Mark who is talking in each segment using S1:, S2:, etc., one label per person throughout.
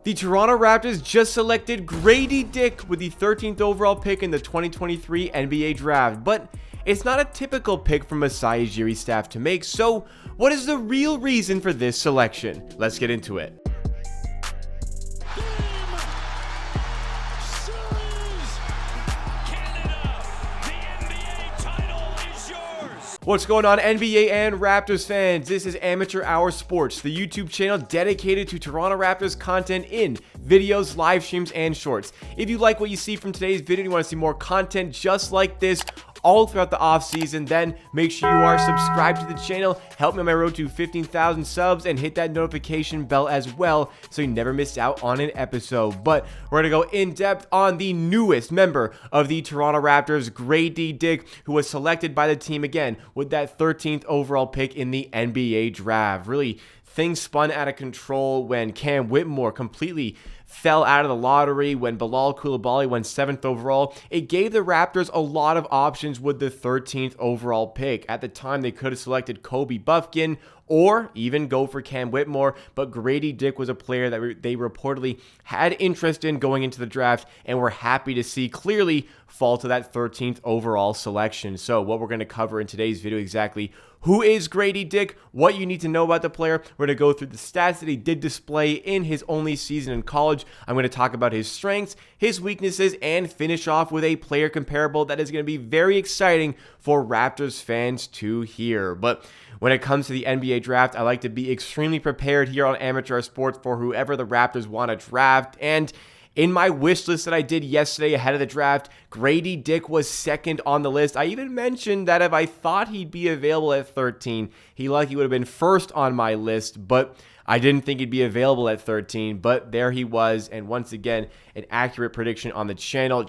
S1: The Toronto Raptors just selected Gradey Dick with the 13th overall pick in the 2023 NBA Draft, but it's not a typical pick from Masai Ujiri's staff to make, so what is the real reason for this selection? Let's get into it. What's going on, NBA and Raptors fans? This is Amateur Hour Sports, the YouTube channel dedicated to Toronto Raptors content in videos, live streams, and shorts. If you like what you see from today's video and you want to see more content just like this all throughout the offseason, then make sure you are subscribed to the channel, help me on my road to 15,000 subs, and hit that notification bell as well so you never miss out on an episode. But we're going to go in depth on the newest member of the Toronto Raptors, Gradey Dick, who was selected by the team again with that 13th overall pick in the NBA Draft. Really, things spun out of control when Whitmore completely fell out of the lottery, when Bilal Coulibaly went 7th overall. It gave the Raptors a lot of options with the 13th overall pick. At the time, they could have selected Kobe Bufkin or even go for Whitmore, but Gradey Dick was a player that they reportedly had interest in going into the draft and were happy to see clearly fall to that 13th overall selection. So what we're going to cover in today's video exactly: who is Gradey Dick, what you need to know about the player. We're going to go through the stats that he did display in his only season in college. I'm going to talk about his strengths, his weaknesses, and finish off with a player comparable that is going to be very exciting for Raptors fans to hear. But when it comes to the NBA draft, I like to be extremely prepared here on Amateur Sports for whoever the Raptors want to draft. And in my wish list that I did yesterday ahead of the draft, Gradey Dick was second on the list. I even mentioned that if I thought he'd be available at 13, he likely would have been first on my list, but I didn't think he'd be available at 13, but there he was. And once again, an accurate prediction on the channel.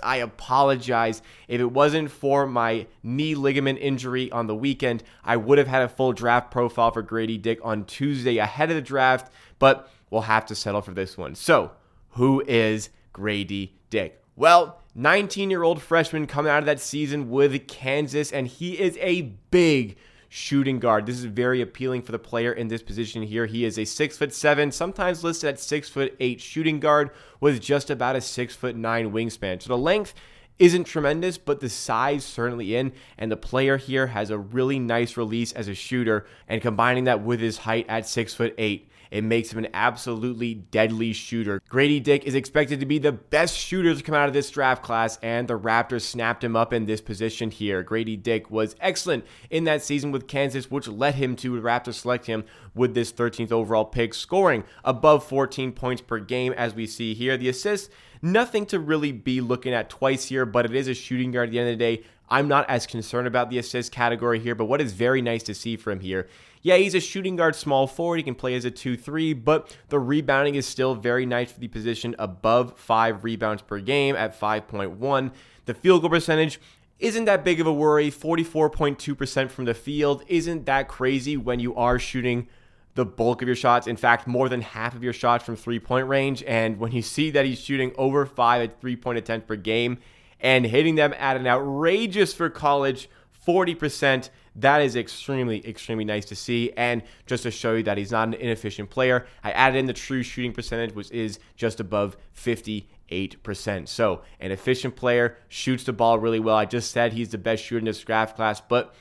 S1: I apologize. If it wasn't for my knee ligament injury on the weekend, I would have had a full draft profile for Gradey Dick on Tuesday ahead of the draft, but we'll have to settle for this one. So, who is Gradey Dick? Well, 19-year-old freshman coming out of that season with Kansas, and he is a big shooting guard. This is very appealing for the player in this position here. He is a 6'7", sometimes listed at 6'8" shooting guard with just about a 6'9" wingspan. So the length isn't tremendous, but the size certainly in, and the player here has a really nice release as a shooter, and combining that with his height at 6'8", it makes him an absolutely deadly shooter. Gradey Dick is expected to be the best shooter to come out of this draft class, and the Raptors snapped him up in this position here. Gradey Dick was excellent in that season with Kansas, which led him to the Raptors select him with this 13th overall pick, scoring above 14 points per game, as we see here. The assists, nothing to really be looking at twice here, but it is a shooting guard at the end of the day. I'm not as concerned about the assist category here, but what is very nice to see from here, yeah, he's a shooting guard, small forward. He can play as a 2-3, but the rebounding is still very nice for the position, above 5 rebounds per game at 5.1. The field goal percentage isn't that big of a worry. 44.2% from the field isn't that crazy when you are shooting the bulk of your shots. In fact, more than half of your shots from three-point range. And when you see that he's shooting over 5 at three-point attempts per game and hitting them at an outrageous for college 40%, that is extremely, extremely nice to see. And just to show you that he's not an inefficient player, I added in the true shooting percentage, which is just above 58%. So an efficient player, shoots the ball really well. I just said he's the best shooter in this draft class, but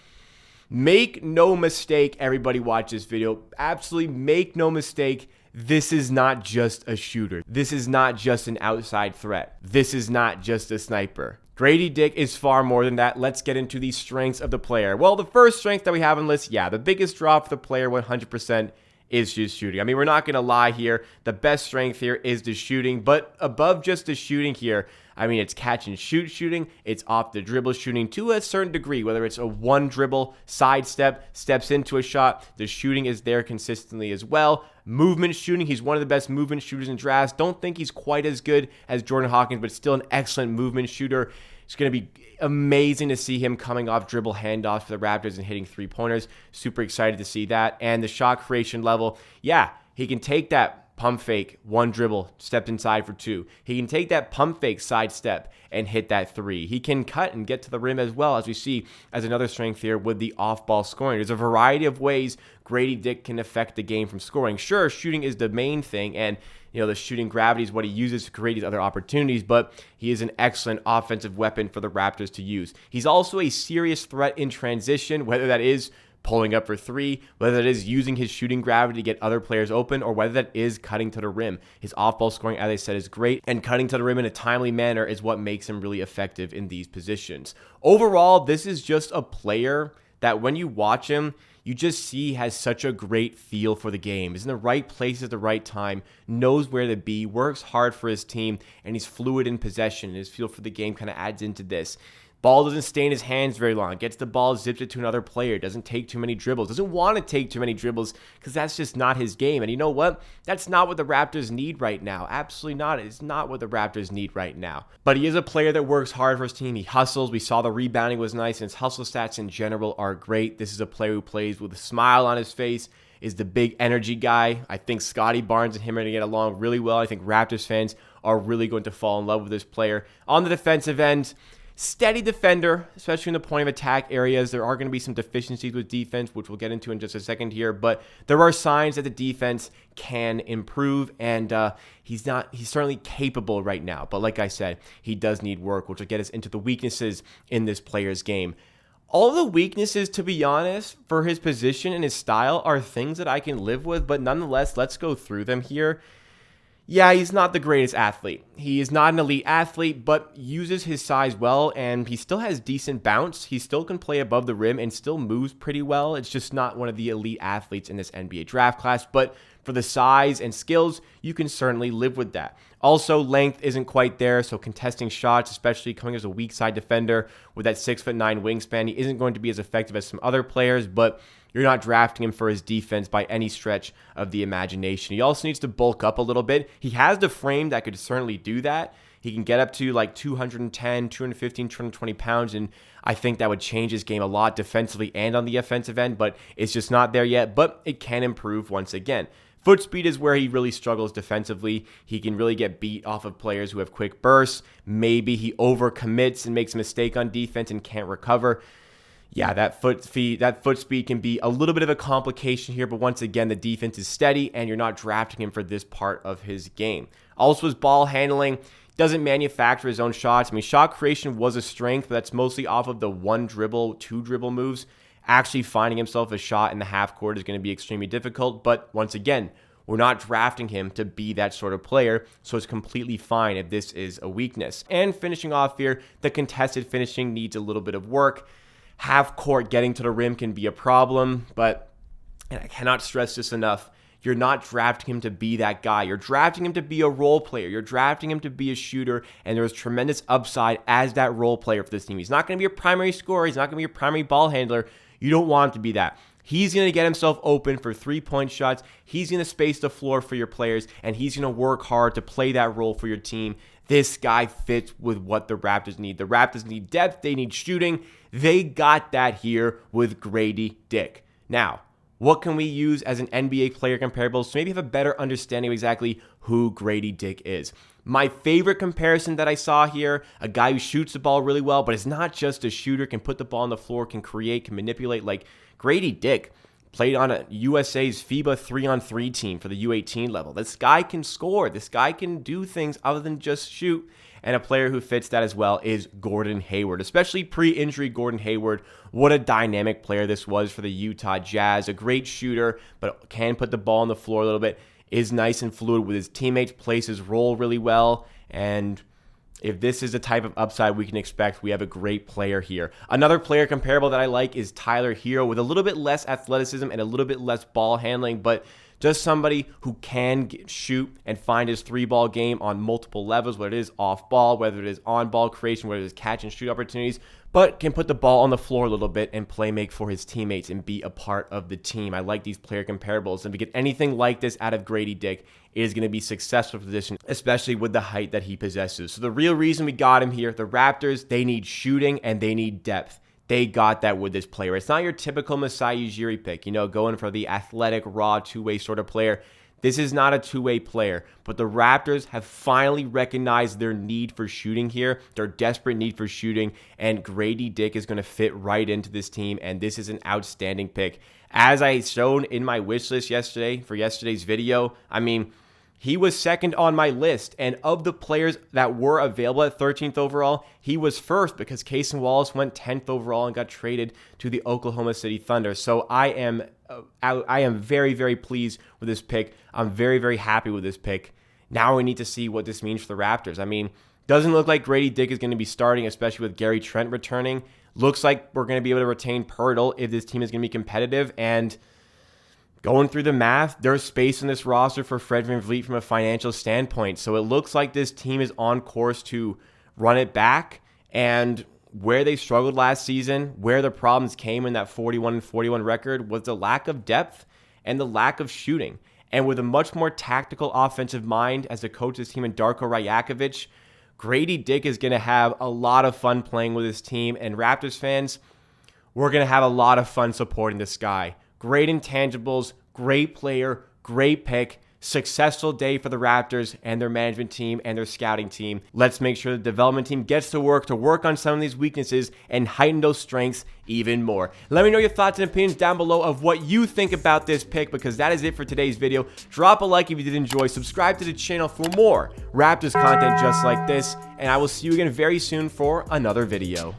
S1: make no mistake, everybody watch this video, absolutely make no mistake, this is not just a shooter. This is not just an outside threat. This is not just a sniper. Gradey Dick is far more than that. Let's get into the strengths of the player. Well, the first strength that we have on the list, the biggest draw for the player 100% is just shooting. I mean, we're not going to lie here. The best strength here is the shooting, but above just the shooting here, I mean, it's catch and shoot shooting. It's off the dribble shooting to a certain degree, whether it's a one dribble, sidestep, steps into a shot. The shooting is there consistently as well. Movement shooting, he's one of the best movement shooters in drafts. Don't think he's quite as good as Jordan Hawkins, but still an excellent movement shooter. It's going to be amazing to see him coming off dribble handoffs for the Raptors and hitting three-pointers. Super excited to see that. And the shot creation level, he can take that pump fake, one dribble, stepped inside for 2. He can take that pump fake side step and hit that 3. He can cut and get to the rim as well, as we see as another strength here with the off-ball scoring. There's a variety of ways Gradey Dick can affect the game from scoring. Sure, shooting is the main thing, and the shooting gravity is what he uses to create these other opportunities, but he is an excellent offensive weapon for the Raptors to use. He's also a serious threat in transition, whether that is pulling up for three, whether that is using his shooting gravity to get other players open, or whether that is cutting to the rim. His off-ball scoring, as I said, is great, and cutting to the rim in a timely manner is what makes him really effective in these positions. Overall, this is just a player that when you watch him, you just see has such a great feel for the game. Is in the right place at the right time, knows where to be, works hard for his team, and he's fluid in possession. His feel for the game kind of adds into this. Ball doesn't stay in his hands very long. Gets the ball, zips it to another player. Doesn't take too many dribbles. Doesn't want to take too many dribbles because that's just not his game. And you know what? That's not what the Raptors need right now. Absolutely not. It's not what the Raptors need right now. But he is a player that works hard for his team. He hustles. We saw the rebounding was nice, and his hustle stats in general are great. This is a player who plays with a smile on his face, is the big energy guy. I think Scotty Barnes and him are going to get along really well. I think Raptors fans are really going to fall in love with this player. On the defensive end, steady defender, especially in the point of attack areas. There are going to be some deficiencies with defense, which we'll get into in just a second here, but there are signs that the defense can improve, and he's certainly capable right now. But like I said, he does need work, which will get us into the weaknesses in this player's game. All the weaknesses, to be honest, for his position and his style are things that I can live with, but nonetheless, let's go through them here. Yeah, he's not the greatest athlete. He is not an elite athlete, but uses his size well, and he still has decent bounce. He still can play above the rim and still moves pretty well. It's just not one of the elite athletes in this NBA draft class, but for the size and skills, you can certainly live with that. Also, length isn't quite there, so contesting shots, especially coming as a weak side defender with that 6'9" wingspan, he isn't going to be as effective as some other players, but you're not drafting him for his defense by any stretch of the imagination. He also needs to bulk up a little bit. He has the frame that could certainly do that. He can get up to like 210, 215, 220 pounds, and I think that would change his game a lot defensively and on the offensive end, but it's just not there yet, but it can improve once again. Foot speed is where he really struggles defensively. He can really get beat off of players who have quick bursts. Maybe he overcommits and makes a mistake on defense and can't recover. Yeah, that foot speed can be a little bit of a complication here, but once again, the defense is steady and you're not drafting him for this part of his game. Also, his ball handling doesn't manufacture his own shots. I mean, shot creation was a strength, but that's mostly off of the one dribble, two dribble moves. Actually finding himself a shot in the half court is going to be extremely difficult, but once again, we're not drafting him to be that sort of player, so it's completely fine if this is a weakness. And finishing off here, the contested finishing needs a little bit of work. Half court getting to the rim can be a problem, but, and I cannot stress this enough, you're not drafting him to be that guy. You're drafting him to be a role player. You're drafting him to be a shooter, and there's tremendous upside as that role player for this team. He's not going to be your primary scorer. He's not going to be your primary ball handler. You don't want him to be that. He's going to get himself open for three-point shots. He's going to space the floor for your players, and he's going to work hard to play that role for your team. This guy fits with what the Raptors need. The Raptors need depth. They need shooting. They got that here with Gradey Dick. Now, what can we use as an NBA player comparable so maybe have a better understanding of exactly who Gradey Dick is? My favorite comparison that I saw here, a guy who shoots the ball really well, but is not just a shooter, can put the ball on the floor, can create, can manipulate. Like Gradey Dick played on a USA's FIBA 3-on-3 team for the U18 level. This guy can score. This guy can do things other than just shoot. And a player who fits that as well is Gordon Hayward, especially pre-injury Gordon Hayward. What a dynamic player this was for the Utah Jazz. A great shooter, but can put the ball on the floor a little bit. Is nice and fluid with his teammates, plays his role really well. And if this is the type of upside we can expect, we have a great player here. Another player comparable that I like is Tyler Hero with a little bit less athleticism and a little bit less ball handling, but just somebody who can shoot and find his three-ball game on multiple levels, whether it is off-ball, whether it is on-ball creation, whether it is catch-and-shoot opportunities, but can put the ball on the floor a little bit and play make for his teammates and be a part of the team. I like these player comparables, and to get anything like this out of Gradey Dick, it is going to be successful position, especially with the height that he possesses. So the real reason we got him here, the Raptors, they need shooting and they need depth. They got that with this player. It's not your typical Masai Ujiri pick, going for the athletic, raw, two-way sort of player. This is not a two-way player, but the Raptors have finally recognized their need for shooting here, their desperate need for shooting, and Gradey Dick is going to fit right into this team, and this is an outstanding pick. As I showed in my wish list yesterday for yesterday's video, I mean, he was second on my list. And of the players that were available at 13th overall, he was first because Cason Wallace went 10th overall and got traded to the Oklahoma City Thunder. So I am very, very pleased with this pick. I'm very, very happy with this pick. Now we need to see what this means for the Raptors. I mean, doesn't look like Gradey Dick is going to be starting, especially with Gary Trent returning. Looks like we're going to be able to retain Pirtle if this team is going to be competitive. And going through the math, there's space in this roster for Fred VanVleet from a financial standpoint. So it looks like this team is on course to run it back. And where they struggled last season, where the problems came in that 41-41 record, was the lack of depth and the lack of shooting. And with a much more tactical offensive mind as a coach of this team in Darko Rajakovic, Gradey Dick is going to have a lot of fun playing with his team. And Raptors fans, we're going to have a lot of fun supporting this guy. Great intangibles, great player, great pick, successful day for the Raptors and their management team and their scouting team. Let's make sure the development team gets to work on some of these weaknesses and heighten those strengths even more. Let me know your thoughts and opinions down below of what you think about this pick, because that is it for today's video. Drop a like if you did enjoy, subscribe to the channel for more Raptors content just like this, and I will see you again very soon for another video.